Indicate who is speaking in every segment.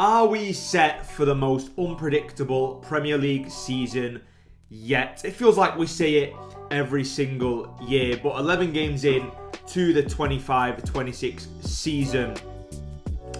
Speaker 1: Are we set for the most unpredictable Premier League season yet? It feels like we say it every single year, but 11 games in to the 25-26 season,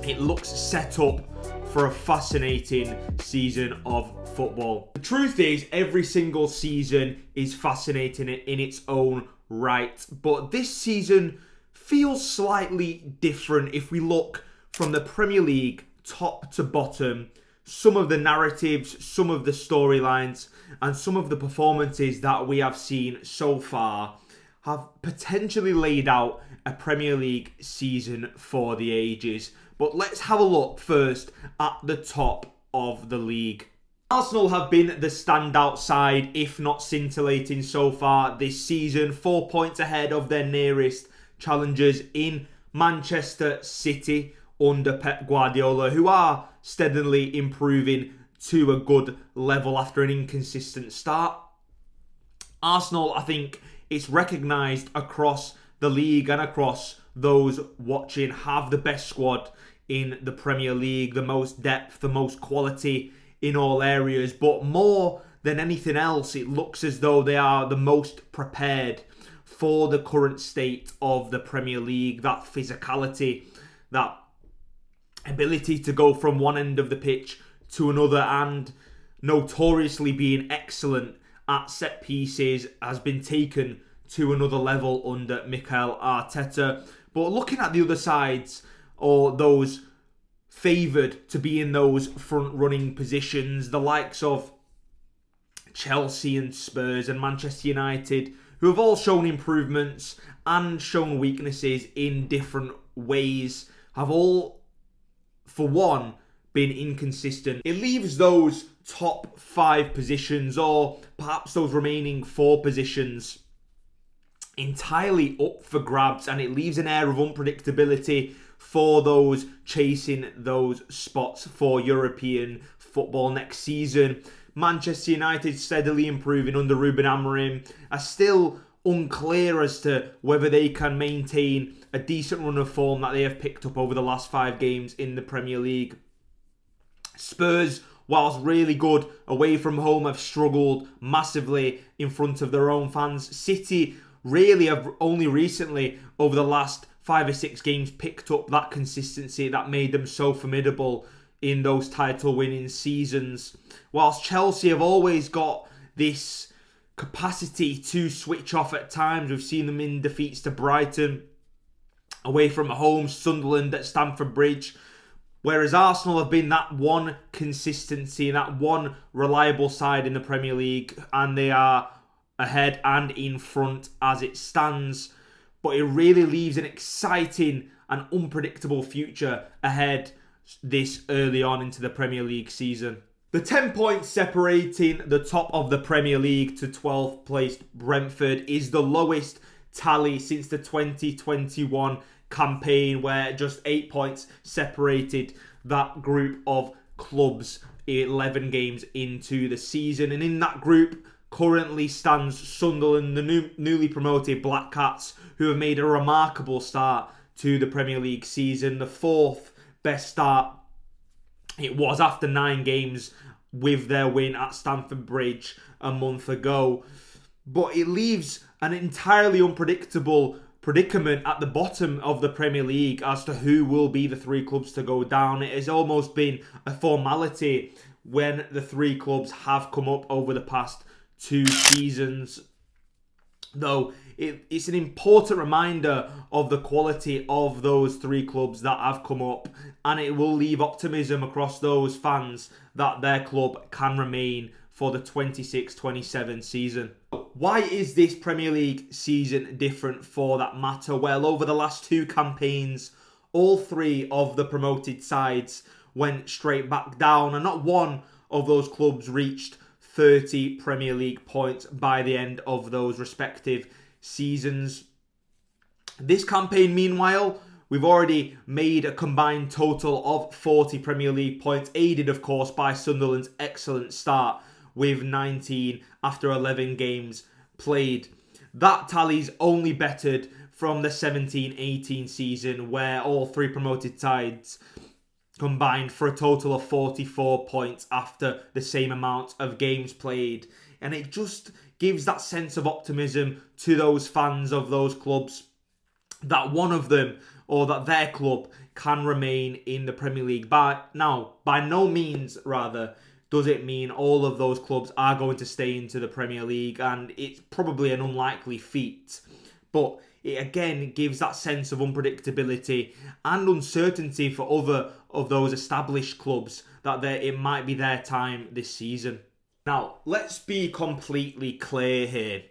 Speaker 1: it looks set up for a fascinating season of football. The truth is, every single season is fascinating in its own right, but this season feels slightly different if we look from the Premier League top to bottom. Some of the narratives, some of the storylines, and some of the performances that we have seen so far have potentially laid out a Premier League season for the ages. But let's have a look first at the top of the league. Arsenal have been the standout side, if not scintillating so far this season. 4 points ahead of their nearest challengers in Manchester City under Pep Guardiola, who are steadily improving to a good level after an inconsistent start. Arsenal, I think it's recognised across the league and across those watching, have the best squad in the Premier League, the most depth, the most quality in all areas. But more than anything else, it looks as though they are the most prepared for the current state of the Premier League. That physicality, that ability to go from one end of the pitch to another, and notoriously being excellent at set pieces, has been taken to another level under Mikel Arteta. But looking at the other sides, or those favoured to be in those front running positions, the likes of Chelsea and Spurs and Manchester United, who have all shown improvements and shown weaknesses in different ways, have all, for one, been inconsistent. It leaves those top 5 positions, or perhaps those remaining 4 positions, entirely up for grabs, and it leaves an air of unpredictability for those chasing those spots for European football next season. Manchester United, steadily improving under Ruben Amorim, are still unclear as to whether they can maintain a decent run of form that they have picked up over the last 5 games in the Premier League. Spurs, whilst really good away from home, have struggled massively in front of their own fans. City really have only recently, over the last 5 or 6 games, picked up that consistency that made them so formidable in those title-winning seasons. Whilst Chelsea have always got this capacity to switch off at times. We've seen them in defeats to Brighton, away from home, Sunderland at Stamford Bridge. Whereas Arsenal have been that one consistency, that one reliable side in the Premier League, and they are ahead and in front as it stands. But it really leaves an exciting and unpredictable future ahead this early on into the Premier League season. The 10 points separating the top of the Premier League to 12th placed Brentford is the lowest tally since the 2021 campaign, where just 8 points separated that group of clubs 11 games into the season. And in that group currently stands Sunderland, the newly promoted Black Cats, who have made a remarkable start to the Premier League season. The 4th best start it was after 9 games with their win at Stamford Bridge a month ago. But it leaves an entirely unpredictable predicament at the bottom of the Premier League as to who will be the 3 clubs to go down. It has almost been a formality when the 3 clubs have come up over the past 2 seasons. Though it's an important reminder of the quality of those 3 clubs that have come up, and it will leave optimism across those fans that their club can remain for the 26-27 season. Why is this Premier League season different for that matter? Well, over the last 2 campaigns, all 3 of the promoted sides went straight back down, and not one of those clubs reached 30 Premier League points by the end of those respective seasons. This campaign, meanwhile, we've already made a combined total of 40 Premier League points, aided, of course, by Sunderland's excellent start with 19 after 11 games played. That tally's only bettered from the 17-18 season, where all 3 promoted sides combined for a total of 44 points after the same amount of games played. And it just gives that sense of optimism to those fans of those clubs that one of them, or that their club, can remain in the Premier League. By no means, rather, does it mean all of those clubs are going to stay into the Premier League, and it's probably an unlikely feat. But it again gives that sense of unpredictability and uncertainty for other of those established clubs that it might be their time this season. Now, let's be completely clear here.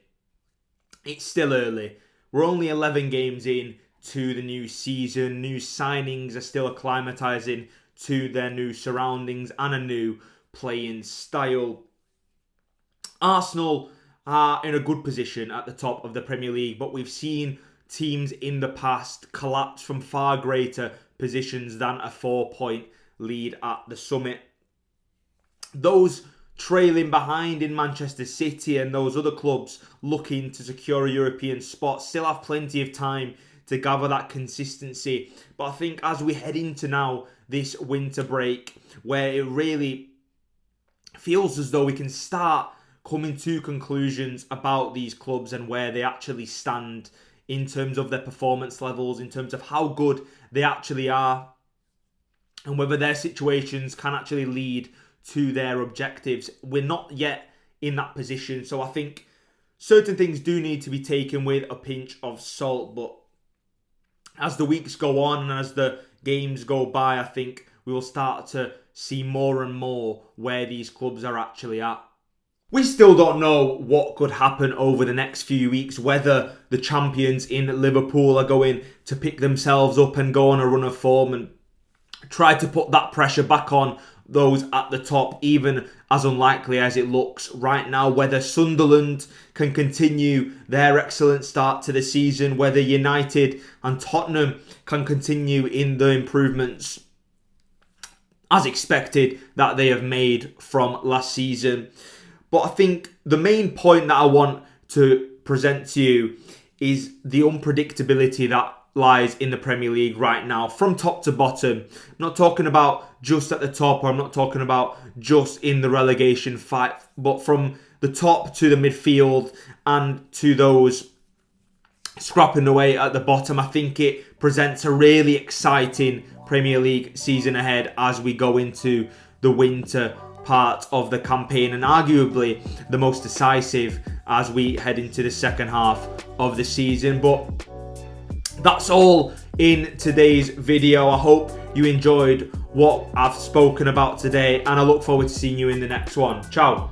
Speaker 1: It's still early. We're only 11 games in to the new season. New signings are still acclimatising to their new surroundings and a new playing style. Arsenal are in a good position at the top of the Premier League, but we've seen teams in the past collapse from far greater positions than a 4-point lead at the summit. Those trailing behind in Manchester City and those other clubs looking to secure a European spot still have plenty of time to gather that consistency. But I think as we head into now this winter break, where it really feels as though we can start coming to conclusions about these clubs and where they actually stand in terms of their performance levels, in terms of how good they actually are, and whether their situations can actually lead to their objectives. We're not yet in that position, so I think certain things do need to be taken with a pinch of salt. But as the weeks go on and as the games go by, I think we will start to see more and more where these clubs are actually at. We still don't know what could happen over the next few weeks, whether the champions in Liverpool are going to pick themselves up and go on a run of form and try to put that pressure back on those at the top, even as unlikely as it looks right now. Whether Sunderland can continue their excellent start to the season, whether United and Tottenham can continue in the improvements as expected that they have made from last season. But I think the main point that I want to present to you is the unpredictability that lies in the Premier League right now, from top to bottom. I'm not talking about just at the top, or I'm not talking about just in the relegation fight, but from the top to the midfield and to those scrapping away at the bottom. I think it presents a really exciting Premier League season ahead as we go into the winter part of the campaign, and arguably the most decisive as we head into the second half of the season. But that's all in today's video. I hope you enjoyed what I've spoken about today, and I look forward to seeing you in the next one. Ciao.